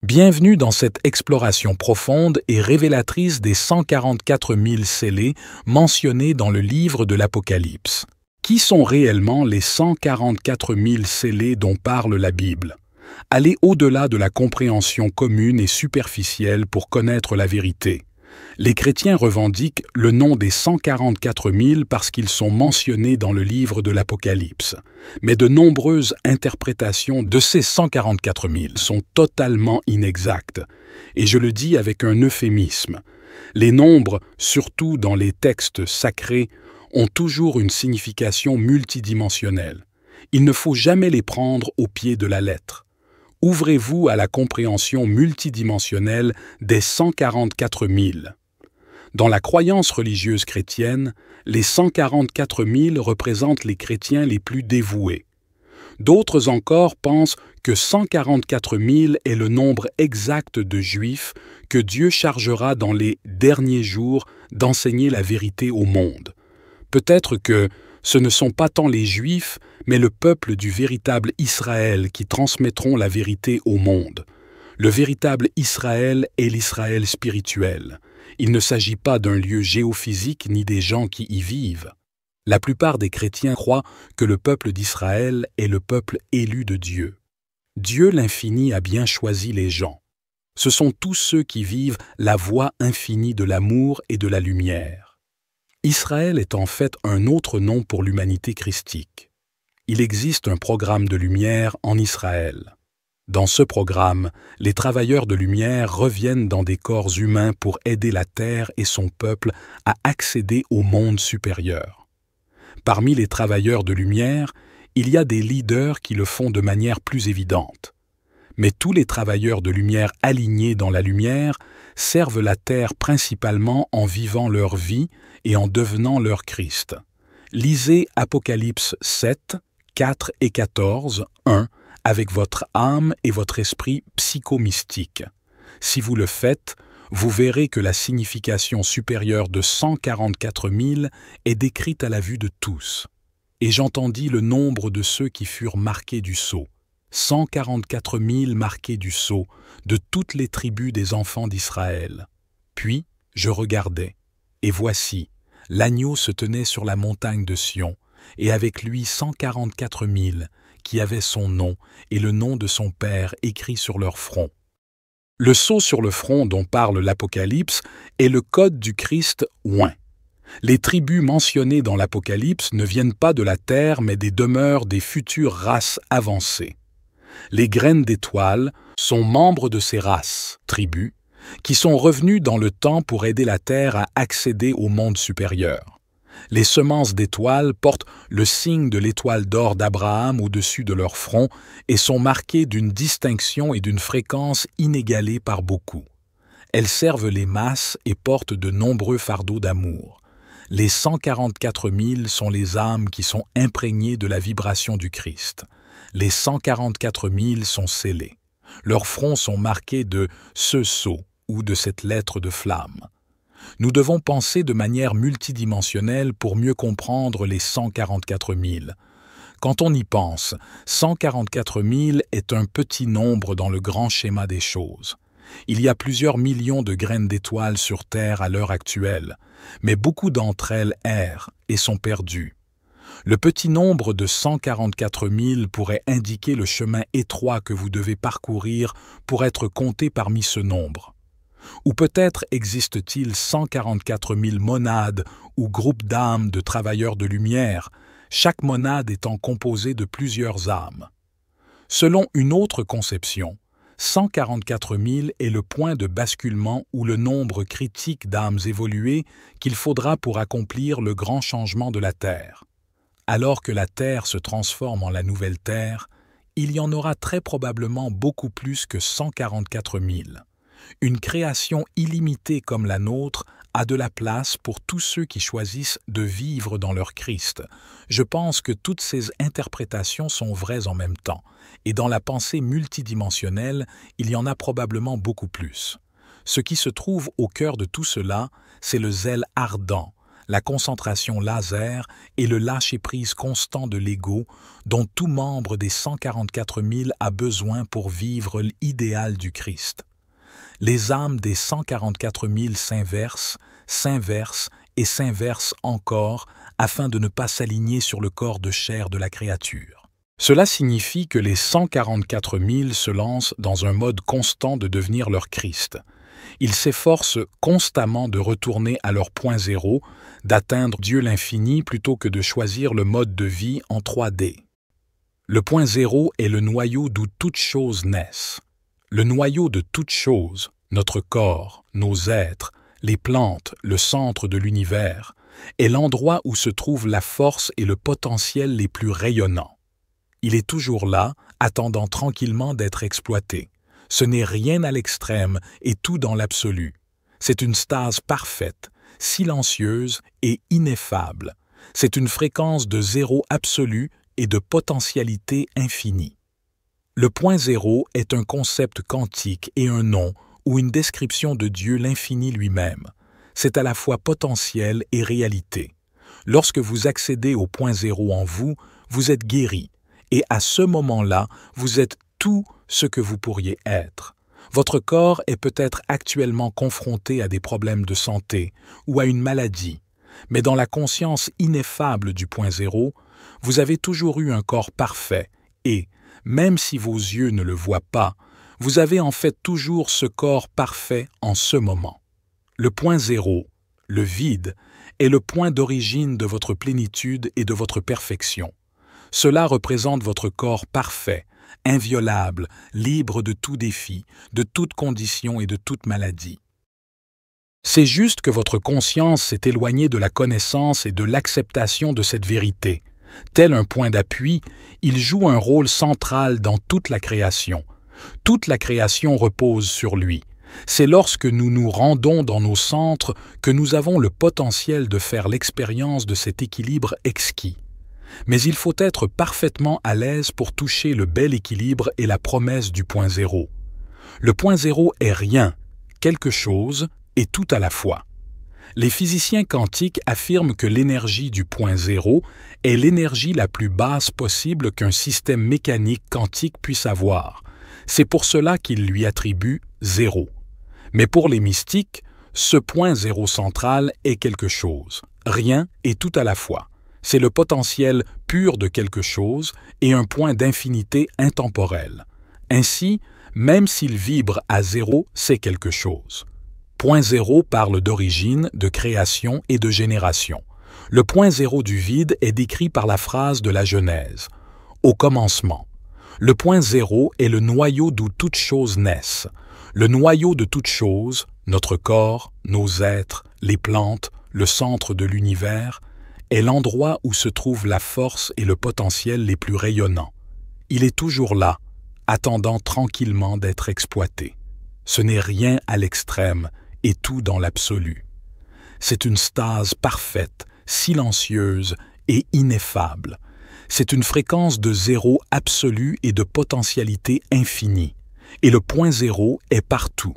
Bienvenue dans cette exploration profonde et révélatrice des 144 000 scellés mentionnés dans le livre de l'Apocalypse. Qui sont réellement les 144 000 scellés dont parle la Bible? Allez au-delà de la compréhension commune et superficielle pour connaître la vérité. Les chrétiens revendiquent le nom des 144 000 parce qu'ils sont mentionnés dans le livre de l'Apocalypse. Mais de nombreuses interprétations de ces 144 000 sont totalement inexactes. Et je le dis avec un euphémisme. Les nombres, surtout dans les textes sacrés, ont toujours une signification multidimensionnelle. Il ne faut jamais les prendre au pied de la lettre. Ouvrez-vous à la compréhension multidimensionnelle des 144 000. Dans la croyance religieuse chrétienne, les 144 000 représentent les chrétiens les plus dévoués. D'autres encore pensent que 144 000 est le nombre exact de Juifs que Dieu chargera dans les derniers jours d'enseigner la vérité au monde. Peut-être que ce ne sont pas tant les Juifs, mais le peuple du véritable Israël qui transmettront la vérité au monde. Le véritable Israël est l'Israël spirituel. Il ne s'agit pas d'un lieu géophysique ni des gens qui y vivent. La plupart des chrétiens croient que le peuple d'Israël est le peuple élu de Dieu. Dieu l'infini a bien choisi les gens. Ce sont tous ceux qui vivent la voie infinie de l'amour et de la lumière. Israël est en fait un autre nom pour l'humanité christique. Il existe un programme de lumière en Israël. Dans ce programme, les travailleurs de lumière reviennent dans des corps humains pour aider la terre et son peuple à accéder au monde supérieur. Parmi les travailleurs de lumière, il y a des leaders qui le font de manière plus évidente. Mais tous les travailleurs de lumière alignés dans la lumière servent la terre principalement en vivant leur vie et en devenant leur Christ. Lisez Apocalypse 7, 4 et 14, 1, avec votre âme et votre esprit psychomystique. Si vous le faites, vous verrez que la signification supérieure de 144 000 est décrite à la vue de tous. Et j'entendis le nombre de ceux qui furent marqués du sceau. 144 000 marqués du sceau, de toutes les tribus des enfants d'Israël. Puis je regardai, et voici, l'agneau se tenait sur la montagne de Sion, et avec lui 144 000, qui avaient son nom et le nom de son Père écrit sur leur front. Le sceau sur le front dont parle l'Apocalypse est le code du Christ oint. Les tribus mentionnées dans l'Apocalypse ne viennent pas de la terre, mais des demeures des futures races avancées. Les graines d'étoiles sont membres de ces races, tribus, qui sont revenus dans le temps pour aider la terre à accéder au monde supérieur. Les semences d'étoiles portent le signe de l'étoile d'or d'Abraham au-dessus de leur front et sont marquées d'une distinction et d'une fréquence inégalées par beaucoup. Elles servent les masses et portent de nombreux fardeaux d'amour. Les 144 000 sont les âmes qui sont imprégnées de la vibration du Christ. Les 144 000 sont scellés. Leurs fronts sont marqués de ce sceau ou de cette lettre de flamme. Nous devons penser de manière multidimensionnelle pour mieux comprendre les 144 000. Quand on y pense, 144 000 est un petit nombre dans le grand schéma des choses. Il y a plusieurs millions de graines d'étoiles sur Terre à l'heure actuelle, mais beaucoup d'entre elles errent et sont perdues. Le petit nombre de 144 000 pourrait indiquer le chemin étroit que vous devez parcourir pour être compté parmi ce nombre. Ou peut-être existe-t-il 144 000 monades ou groupes d'âmes de travailleurs de lumière, chaque monade étant composée de plusieurs âmes. Selon une autre conception, 144 000 est le point de basculement ou le nombre critique d'âmes évoluées qu'il faudra pour accomplir le grand changement de la Terre. Alors que la Terre se transforme en la nouvelle Terre, il y en aura très probablement beaucoup plus que 144 000. Une création illimitée comme la nôtre a de la place pour tous ceux qui choisissent de vivre dans leur Christ. Je pense que toutes ces interprétations sont vraies en même temps, et dans la pensée multidimensionnelle, il y en a probablement beaucoup plus. Ce qui se trouve au cœur de tout cela, c'est le zèle ardent, la concentration laser et le lâcher-prise constant de l'ego dont tout membre des 144 000 a besoin pour vivre l'idéal du Christ. Les âmes des 144 000 s'inversent et s'inversent encore afin de ne pas s'aligner sur le corps de chair de la créature. Cela signifie que les 144 000 se lancent dans un mode constant de devenir leur Christ. Ils s'efforcent constamment de retourner à leur point zéro, d'atteindre Dieu l'infini plutôt que de choisir le mode de vie en 3D. Le point zéro est le noyau d'où toutes choses naissent. Le noyau de toutes choses, notre corps, nos êtres, les plantes, le centre de l'univers, est l'endroit où se trouvent la force et le potentiel les plus rayonnants. Il est toujours là, attendant tranquillement d'être exploité. Ce n'est rien à l'extrême et tout dans l'absolu. C'est une stase parfaite, silencieuse et ineffable. C'est une fréquence de zéro absolu et de potentialité infinie. Le point zéro est un concept quantique et un nom ou une description de Dieu l'infini lui-même. C'est à la fois potentiel et réalité. Lorsque vous accédez au point zéro en vous, vous êtes guéri, et à ce moment-là, vous êtes tout ce que vous pourriez être. Votre corps est peut-être actuellement confronté à des problèmes de santé ou à une maladie, mais dans la conscience ineffable du point zéro, vous avez toujours eu un corps parfait et, même si vos yeux ne le voient pas, vous avez en fait toujours ce corps parfait en ce moment. Le point zéro, le vide, est le point d'origine de votre plénitude et de votre perfection. Cela représente votre corps parfait, inviolable, libre de tout défi, de toute condition et de toute maladie. C'est juste que votre conscience s'est éloignée de la connaissance et de l'acceptation de cette vérité. Tel un point d'appui, il joue un rôle central dans toute la création. Toute la création repose sur lui. C'est lorsque nous nous rendons dans nos centres que nous avons le potentiel de faire l'expérience de cet équilibre exquis. Mais il faut être parfaitement à l'aise pour toucher le bel équilibre et la promesse du point zéro. Le point zéro est rien, quelque chose et tout à la fois. Les physiciens quantiques affirment que l'énergie du point zéro est l'énergie la plus basse possible qu'un système mécanique quantique puisse avoir. C'est pour cela qu'ils lui attribuent zéro. Mais pour les mystiques, ce point zéro central est quelque chose, rien et tout à la fois. C'est le potentiel pur de quelque chose et un point d'infinité intemporel. Ainsi, même s'il vibre à zéro, c'est quelque chose. Point zéro parle d'origine, de création et de génération. Le point zéro du vide est décrit par la phrase de la Genèse. Au commencement. Le point zéro est le noyau d'où toutes choses naissent. Le noyau de toutes choses, notre corps, nos êtres, les plantes, le centre de l'univers, est l'endroit où se trouvent la force et le potentiel les plus rayonnants. Il est toujours là, attendant tranquillement d'être exploité. Ce n'est rien à l'extrême et tout dans l'absolu. C'est une stase parfaite, silencieuse et ineffable. C'est une fréquence de zéro absolu et de potentialité infinie. Et le point zéro est partout.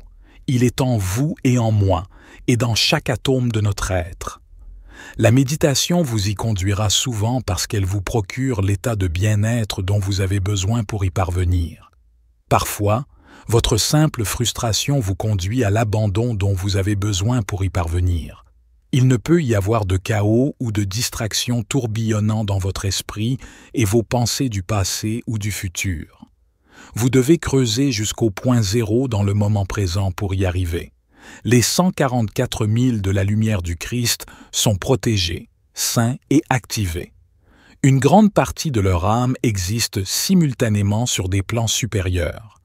Il est en vous et en moi, et dans chaque atome de notre être. La méditation vous y conduira souvent parce qu'elle vous procure l'état de bien-être dont vous avez besoin pour y parvenir. Parfois, votre simple frustration vous conduit à l'abandon dont vous avez besoin pour y parvenir. Il ne peut y avoir de chaos ou de distraction tourbillonnant dans votre esprit et vos pensées du passé ou du futur. Vous devez creuser jusqu'au point zéro dans le moment présent pour y arriver. Les 144 000 de la lumière du Christ sont protégés, saints et activés. Une grande partie de leur âme existe simultanément sur des plans supérieurs.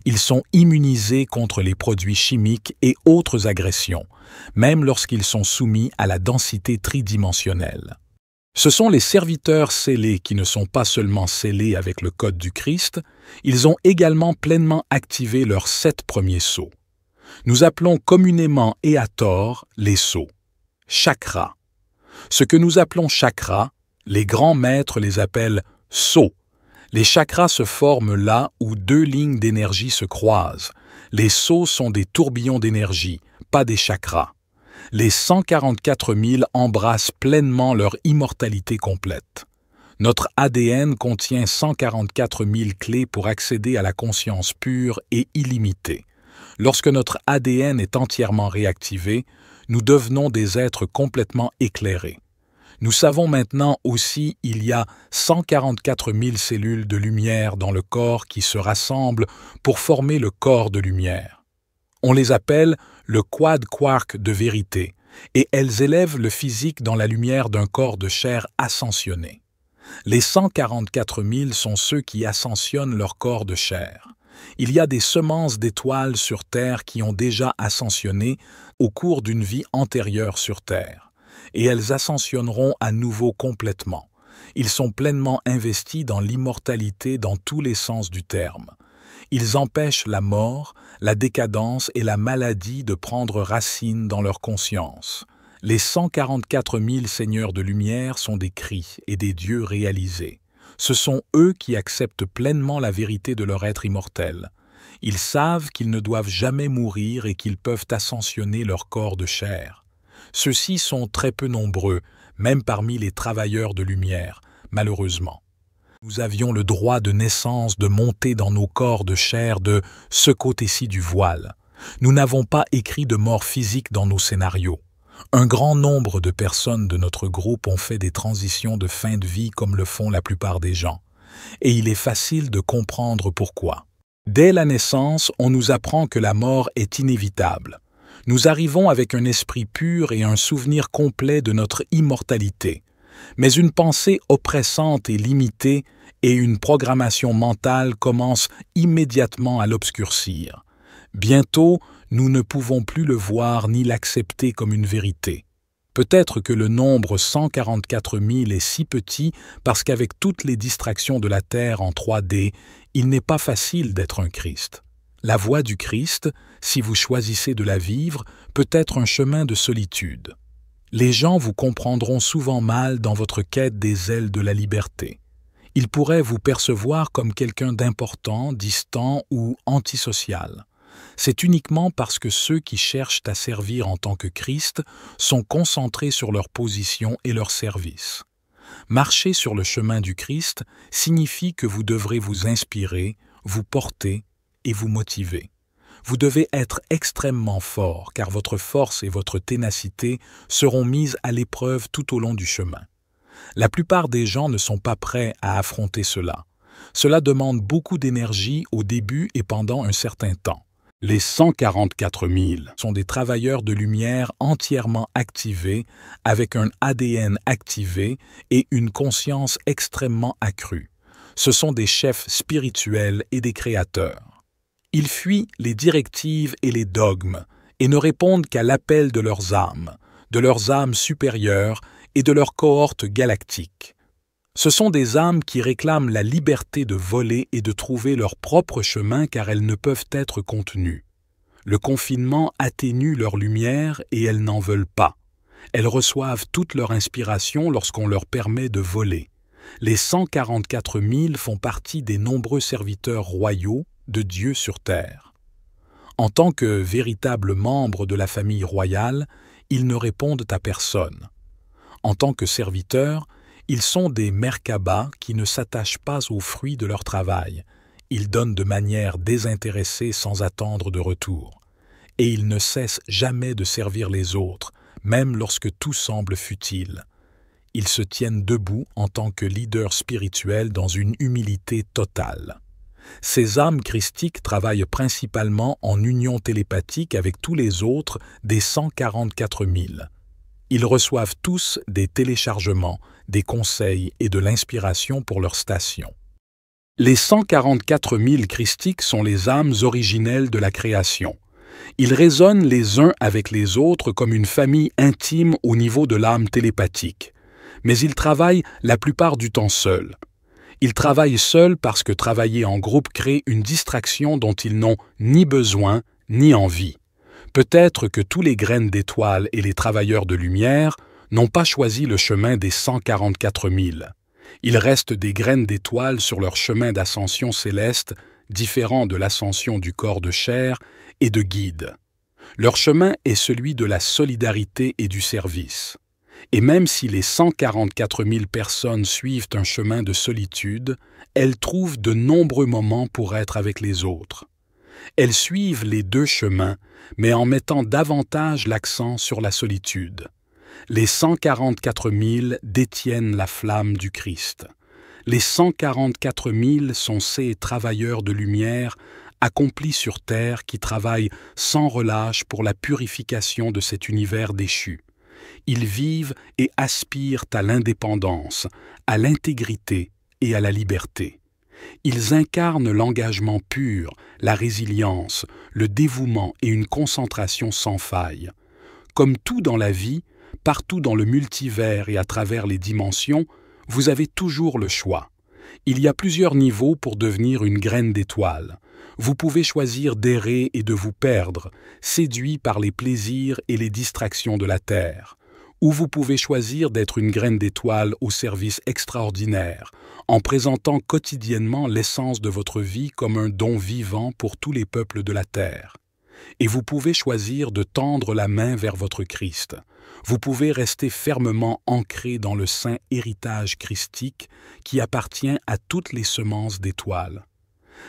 Ils sont immunisés contre les produits chimiques et autres agressions, même lorsqu'ils sont soumis à la densité tridimensionnelle. Ce sont les serviteurs scellés qui ne sont pas seulement scellés avec le code du Christ, ils ont également pleinement activé leurs 7 premiers sceaux. Nous appelons communément et à tort les sceaux. Chakras. Ce que nous appelons chakras, les grands maîtres les appellent sceaux. Les chakras se forment là où 2 lignes d'énergie se croisent. Les sceaux sont des tourbillons d'énergie, pas des chakras. Les 144 000 embrassent pleinement leur immortalité complète. Notre ADN contient 144 000 clés pour accéder à la conscience pure et illimitée. Lorsque notre ADN est entièrement réactivé, nous devenons des êtres complètement éclairés. Nous savons maintenant aussi qu'il y a 144 000 cellules de lumière dans le corps qui se rassemblent pour former le corps de lumière. On les appelle le quad quark de vérité, et elles élèvent le physique dans la lumière d'un corps de chair ascensionné. Les 144 000 sont ceux qui ascensionnent leur corps de chair. Il y a des semences d'étoiles sur Terre qui ont déjà ascensionné au cours d'une vie antérieure sur Terre, et elles ascensionneront à nouveau complètement. Ils sont pleinement investis dans l'immortalité dans tous les sens du terme. Ils empêchent la mort, la décadence et la maladie de prendre racine dans leur conscience. Les 144 000 seigneurs de lumière sont des cris et des dieux réalisés. Ce sont eux qui acceptent pleinement la vérité de leur être immortel. Ils savent qu'ils ne doivent jamais mourir et qu'ils peuvent ascensionner leur corps de chair. Ceux-ci sont très peu nombreux, même parmi les travailleurs de lumière, malheureusement. Nous avions le droit de naissance de monter dans nos corps de chair de ce côté-ci du voile. Nous n'avons pas écrit de mort physique dans nos scénarios. Un grand nombre de personnes de notre groupe ont fait des transitions de fin de vie comme le font la plupart des gens. Et il est facile de comprendre pourquoi. Dès la naissance, on nous apprend que la mort est inévitable. Nous arrivons avec un esprit pur et un souvenir complet de notre immortalité. Mais une pensée oppressante et limitée et une programmation mentale commencent immédiatement à l'obscurcir. Bientôt, nous ne pouvons plus le voir ni l'accepter comme une vérité. Peut-être que le nombre 144 000 est si petit parce qu'avec toutes les distractions de la Terre en 3D, il n'est pas facile d'être un Christ. La voie du Christ, si vous choisissez de la vivre, peut être un chemin de solitude. Les gens vous comprendront souvent mal dans votre quête des ailes de la liberté. Ils pourraient vous percevoir comme quelqu'un d'important, distant ou antisocial. C'est uniquement parce que ceux qui cherchent à servir en tant que Christ sont concentrés sur leur position et leur service. Marcher sur le chemin du Christ signifie que vous devrez vous inspirer, vous porter et vous motiver. Vous devez être extrêmement fort car votre force et votre ténacité seront mises à l'épreuve tout au long du chemin. La plupart des gens ne sont pas prêts à affronter cela. Cela demande beaucoup d'énergie au début et pendant un certain temps. Les 144 000 sont des travailleurs de lumière entièrement activés, avec un ADN activé et une conscience extrêmement accrue. Ce sont des chefs spirituels et des créateurs. Ils fuient les directives et les dogmes et ne répondent qu'à l'appel de leurs âmes supérieures et de leur cohorte galactique. Ce sont des âmes qui réclament la liberté de voler et de trouver leur propre chemin car elles ne peuvent être contenues. Le confinement atténue leur lumière et elles n'en veulent pas. Elles reçoivent toute leur inspiration lorsqu'on leur permet de voler. Les 144 000 font partie des nombreux serviteurs royaux de Dieu sur terre. En tant que véritables membres de la famille royale, ils ne répondent à personne. En tant que serviteurs, ils sont des Merkabah qui ne s'attachent pas aux fruits de leur travail. Ils donnent de manière désintéressée sans attendre de retour. Et ils ne cessent jamais de servir les autres, même lorsque tout semble futile. Ils se tiennent debout en tant que leaders spirituels dans une humilité totale. Ces âmes christiques travaillent principalement en union télépathique avec tous les autres des 144 000. Ils reçoivent tous des téléchargements, des conseils et de l'inspiration pour leur station. Les 144 000 christiques sont les âmes originelles de la création. Ils résonnent les uns avec les autres comme une famille intime au niveau de l'âme télépathique. Mais ils travaillent la plupart du temps seuls. Ils travaillent seuls parce que travailler en groupe crée une distraction dont ils n'ont ni besoin ni envie. Peut-être que tous les graines d'étoiles et les travailleurs de lumière n'ont pas choisi le chemin des 144 000. Il reste des graines d'étoiles sur leur chemin d'ascension céleste, différent de l'ascension du corps de chair et de guide. Leur chemin est celui de la solidarité et du service. Et même si les 144 000 personnes suivent un chemin de solitude, elles trouvent de nombreux moments pour être avec les autres. Elles suivent les deux chemins, mais en mettant davantage l'accent sur la solitude. Les 144 000 détiennent la flamme du Christ. Les 144 000 sont ces travailleurs de lumière accomplis sur terre qui travaillent sans relâche pour la purification de cet univers déchu. Ils vivent et aspirent à l'indépendance, à l'intégrité et à la liberté. Ils incarnent l'engagement pur, la résilience, le dévouement et une concentration sans faille. Comme tout dans la vie, partout dans le multivers et à travers les dimensions, vous avez toujours le choix. Il y a plusieurs niveaux pour devenir une graine d'étoile. Vous pouvez choisir d'errer et de vous perdre, séduit par les plaisirs et les distractions de la terre. Ou vous pouvez choisir d'être une graine d'étoile au service extraordinaire, en présentant quotidiennement l'essence de votre vie comme un don vivant pour tous les peuples de la terre. Et vous pouvez choisir de tendre la main vers votre Christ. Vous pouvez rester fermement ancré dans le saint héritage christique qui appartient à toutes les semences d'étoiles.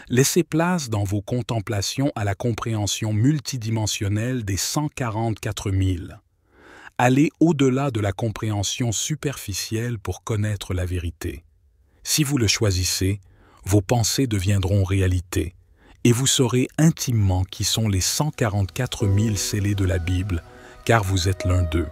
Laissez place dans vos contemplations à la compréhension multidimensionnelle des 144 000. Allez au-delà de la compréhension superficielle pour connaître la vérité. Si vous le choisissez, vos pensées deviendront réalité, et vous saurez intimement qui sont les 144 000 scellés de la Bible, car vous êtes l'un d'eux.